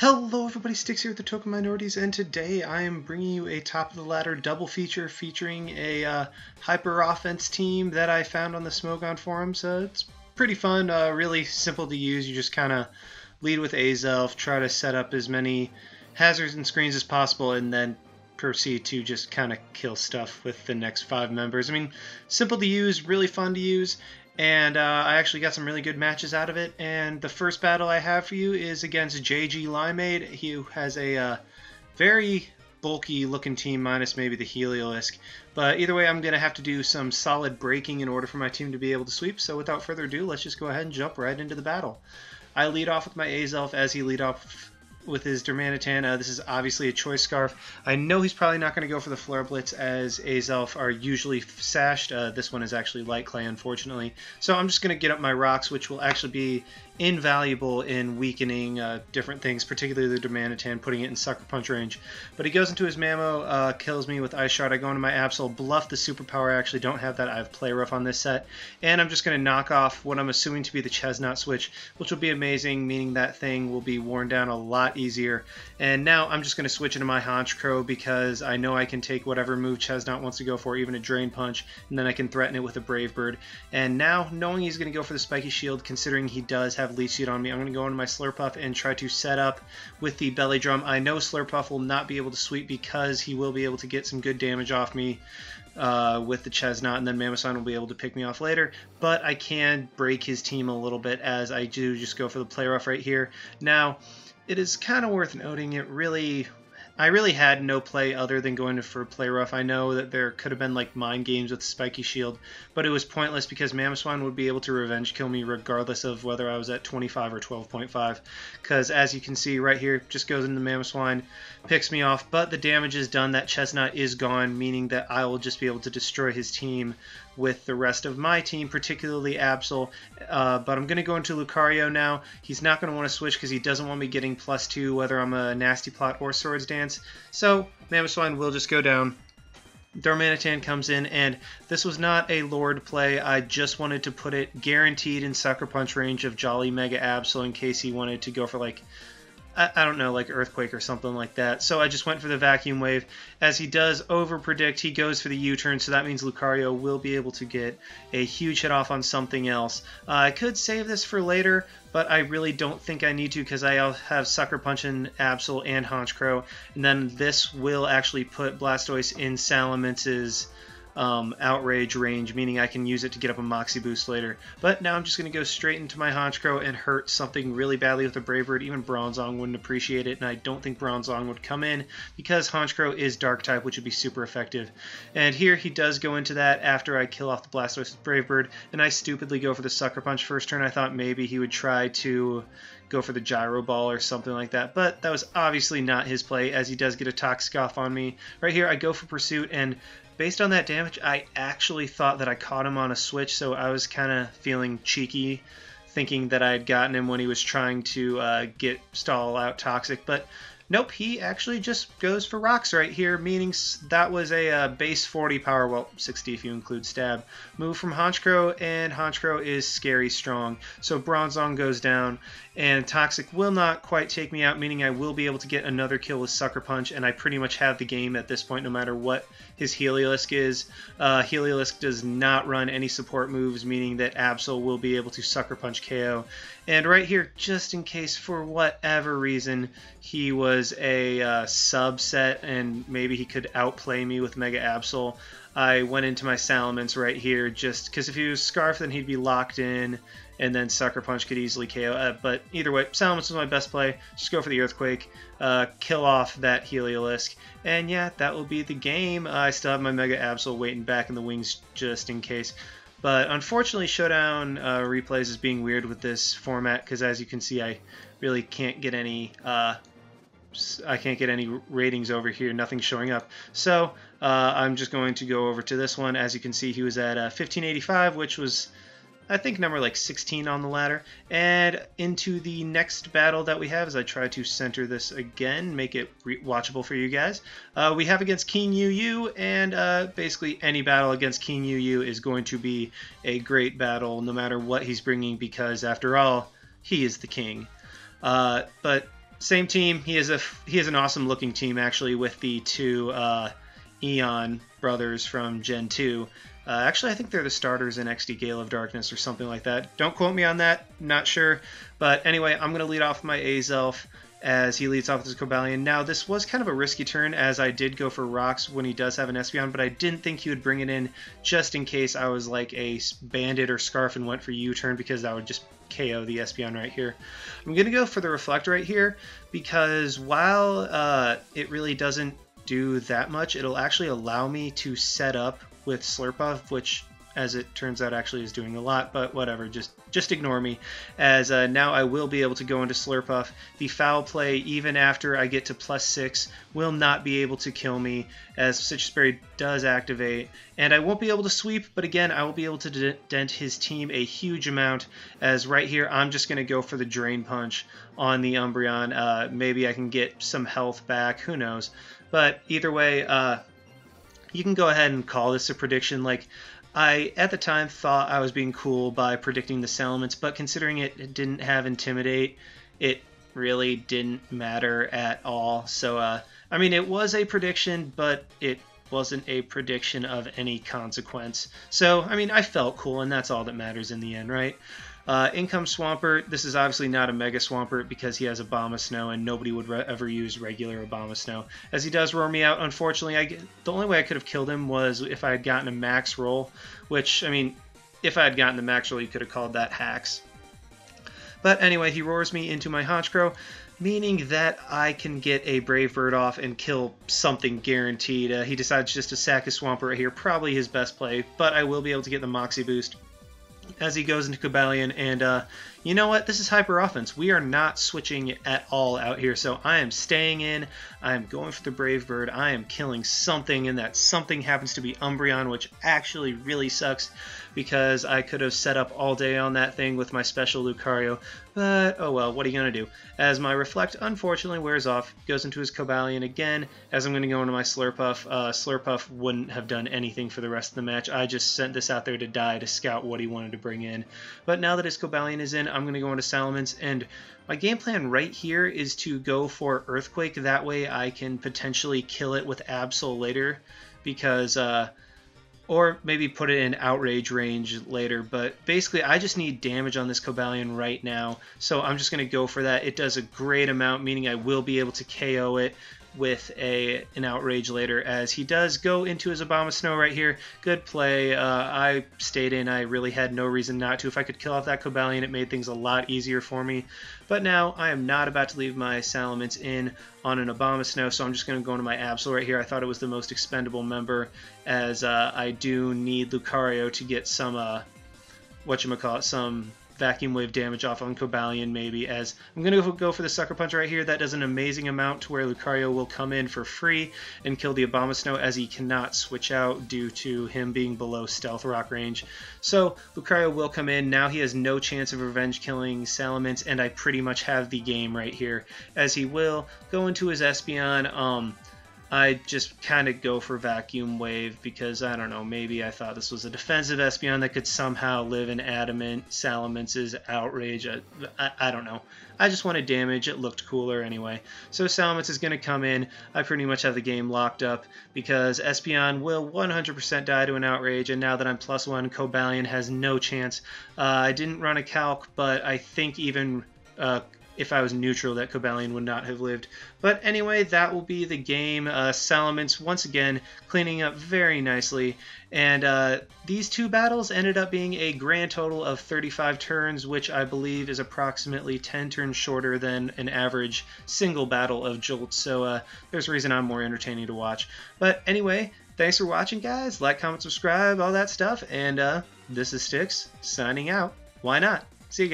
Hello everybody, Sticks here with the Token Minorities, and today I am bringing you a top-of-the-ladder double feature featuring a hyper offense team that I found on the Smogon forums. It's pretty fun, really simple to use. You just kind of lead with Azelf, try to set up as many hazards and screens as possible, and then proceed to just kind of kill stuff with the next 5 members. I mean, simple to use, really fun to use. And I actually got some really good matches out of it. And the first battle I have for you is against GJLimeade. He has a very bulky looking team, minus maybe the Heliolisk. But either way, I'm going to have to do some solid breaking in order for my team to be able to sweep. So without further ado, let's just go ahead and jump right into the battle. I lead off with my Azelf as he lead off with his Dermanitan. This is obviously a choice scarf. I know he's probably not going to go for the Flare Blitz, as Azelf are usually sashed. This one is actually light clay, unfortunately. So I'm just going to get up my rocks, which will actually be invaluable in weakening different things, particularly the Dermanitan, putting it in Sucker Punch range. But he goes into his Mammo, kills me with Ice Shard. I go into my Absol, bluff the Superpower. I actually don't have that. I have Play Rough on this set. And I'm just going to knock off what I'm assuming to be the Chesnaught switch, which will be amazing, meaning that thing will be worn down a lot easier. And now I'm just going to switch into my Honchkrow because I know I can take whatever move Chesnaught wants to go for, even a Drain Punch, and then I can threaten it with a Brave Bird. And now, knowing he's going to go for the Spiky Shield, considering he does have Leech Seed on me, I'm going to go into my Slurpuff and try to set up with the Belly Drum. I know Slurpuff will not be able to sweep because he will be able to get some good damage off me with the Chesnaught, and then Mammoth will be able to pick me off later, but I can break his team a little bit as I do just go for the Play Rough right here. Now, it is kind of worth noting, I really had no play other than going for Play Rough. I know that there could have been like mind games with Spiky Shield, but it was pointless because Mamoswine would be able to revenge kill me regardless of whether I was at 25 or 12.5. Because as you can see right here, just goes into Mamoswine, picks me off, but the damage is done. That Chesnaught is gone, meaning that I will just be able to destroy his team with the rest of my team, particularly Absol. But I'm going to go into Lucario now. He's not going to want to switch because he doesn't want me getting +2 whether I'm a Nasty Plot or Swords Dance. So Mamoswine will just go down. Darmanitan comes in, and this was not a Lord play. I just wanted to put it guaranteed in Sucker Punch range of Jolly Mega Absol in case he wanted to go for like, I don't know, like Earthquake or something like that. So I just went for the Vacuum Wave. As he does over-predict, he goes for the U-turn, so that means Lucario will be able to get a huge hit off on something else. I could save this for later, but I really don't think I need to because I have Sucker Punch in Absol and Honchkrow, and then this will actually put Blastoise in Salamence's outrage range, meaning I can use it to get up a Moxie boost later. But now I'm just going to go straight into my Honchkrow and hurt something really badly with a Brave Bird. Even Bronzong wouldn't appreciate it, and I don't think Bronzong would come in because Honchkrow is Dark type, which would be super effective. And here he does go into that after I kill off the Blastoise with Brave Bird, and I stupidly go for the Sucker Punch first turn. I thought maybe he would try to go for the Gyro Ball or something like that, but that was obviously not his play, as he does get a Toxic off on me. Right here I go for Pursuit, and based on that damage, I actually thought that I caught him on a switch, so I was kind of feeling cheeky, thinking that I had gotten him when he was trying to stall out Toxic, but nope, he actually just goes for Rocks right here, meaning that was a base 40 power, well, 60 if you include Stab, move from Honchkrow, and Honchkrow is scary strong. So Bronzong goes down, and Toxic will not quite take me out, meaning I will be able to get another kill with Sucker Punch, and I pretty much have the game at this point no matter what his Heliolisk is. Heliolisk does not run any support moves, meaning that Absol will be able to Sucker Punch KO. And right here, just in case for whatever reason he was a subset and maybe he could outplay me with Mega Absol, I went into my Salamence right here just because if he was Scarf, then he'd be locked in, and then Sucker Punch could easily KO. But either way, Salamence was my best play. Just go for the Earthquake, kill off that Heliolisk, and yeah, that will be the game. I still have my Mega Absol waiting back in the wings just in case. But unfortunately, Showdown replays is being weird with this format because, as you can see, I really can't get any ratings over here. Nothing's showing up. So I'm just going to go over to this one. As you can see, he was at 1585, which was, I think, number like 16 on the ladder. And into the next battle that we have, as I try to center this again, make it watchable for you guys, we have against King Yu, and basically any battle against King Yu is going to be a great battle no matter what he's bringing, because after all, he is the king. But Same team. He has an awesome looking team actually with the two Eon brothers from Gen 2. Actually, I think they're the starters in XD Gale of Darkness or something like that. Don't quote me on that, not sure. But anyway, I'm going to lead off my Azelf as he leads off with his Cobalion. Now, this was kind of a risky turn as I did go for Rocks when he does have an Espeon, but I didn't think he would bring it in just in case I was like a Bandit or Scarf and went for U-turn because that would just KO the Espeon right here. I'm going to go for the Reflect right here because while it really doesn't do that much, it'll actually allow me to set up with Slurpuff, which as it turns out actually is doing a lot, but whatever, just ignore me, as now I will be able to go into Slurpuff. The Foul Play, even after I get to +6, will not be able to kill me, as Citrus Berry does activate, and I won't be able to sweep, but again, I will be able to dent his team a huge amount, as right here, I'm just going to go for the Drain Punch on the Umbreon. Maybe I can get some health back, who knows, but either way, you can go ahead and call this a prediction. Like, I, at the time, thought I was being cool by predicting the Salamence, but considering it didn't have Intimidate, it really didn't matter at all. So, I mean, it was a prediction, but it wasn't a prediction of any consequence. So, I mean, I felt cool, and that's all that matters in the end, right? In comes Swampert. This is obviously not a Mega Swampert because he has Abomasnow, and nobody would ever use regular Abomasnow. As he does roar me out, unfortunately, the only way I could have killed him was if I had gotten a max roll, which, I mean, if I had gotten the max roll, you could have called that hacks. But anyway, he roars me into my Honchkrow, meaning that I can get a Brave Bird off and kill something guaranteed. He decides just to sack his Swampert right here, probably his best play, but I will be able to get the Moxie boost as he goes into Cobalion, and you know what? This is hyper offense. We are not switching at all out here, so I am staying in. I am going for the Brave Bird. I am killing something, and that something happens to be Umbreon, which actually really sucks because I could have set up all day on that thing with my special Lucario, but oh well, what are you going to do? As my Reflect unfortunately wears off, goes into his Cobalion again, as I'm going to go into my Slurpuff. Slurpuff wouldn't have done anything for the rest of the match. I just sent this out there to die to scout what he wanted to bring in. But now that his Cobalion is in, I'm going to go into Salamence, and my game plan right here is to go for Earthquake. That way I can potentially kill it with Absol later, because or maybe put it in Outrage range later, but basically I just need damage on this Cobalion right now, so I'm just going to go for that. It does a great amount, meaning I will be able to KO it with an Outrage later, as he does go into his Abomasnow right here. Good play. I stayed in. I really had no reason not to. If I could kill off that Cobalion, it made things a lot easier for me. But now I am not about to leave my Salamence in on an Abomasnow, so I'm just going to go into my Absol right here. I thought it was the most expendable member, as I do need Lucario to get some, some Vacuum Wave damage off on Cobalion maybe, as I'm going to go for the Sucker Punch right here. That does an amazing amount to where Lucario will come in for free and kill the Abomasnow, as he cannot switch out due to him being below Stealth Rock range. So Lucario will come in. Now he has no chance of revenge killing Salamence, and I pretty much have the game right here, as he will go into his Espeon. I just kind of go for Vacuum Wave because, I don't know, maybe I thought this was a defensive Espeon that could somehow live in Adamant Salamence's Outrage. I don't know. I just wanted damage. It looked cooler anyway. So Salamence is going to come in. I pretty much have the game locked up because Espeon will 100% die to an Outrage, and now that I'm +1, Cobalion has no chance. I didn't run a calc, but I think even if I was neutral, that Cobalion would not have lived. But anyway, that will be the game. Salamence, once again, cleaning up very nicely. And these two battles ended up being a grand total of 35 turns, which I believe is approximately 10 turns shorter than an average single battle of Jolt. So there's a reason I'm more entertaining to watch. But anyway, thanks for watching, guys. Like, comment, subscribe, all that stuff. And this is Styx, signing out. Why not? See you guys.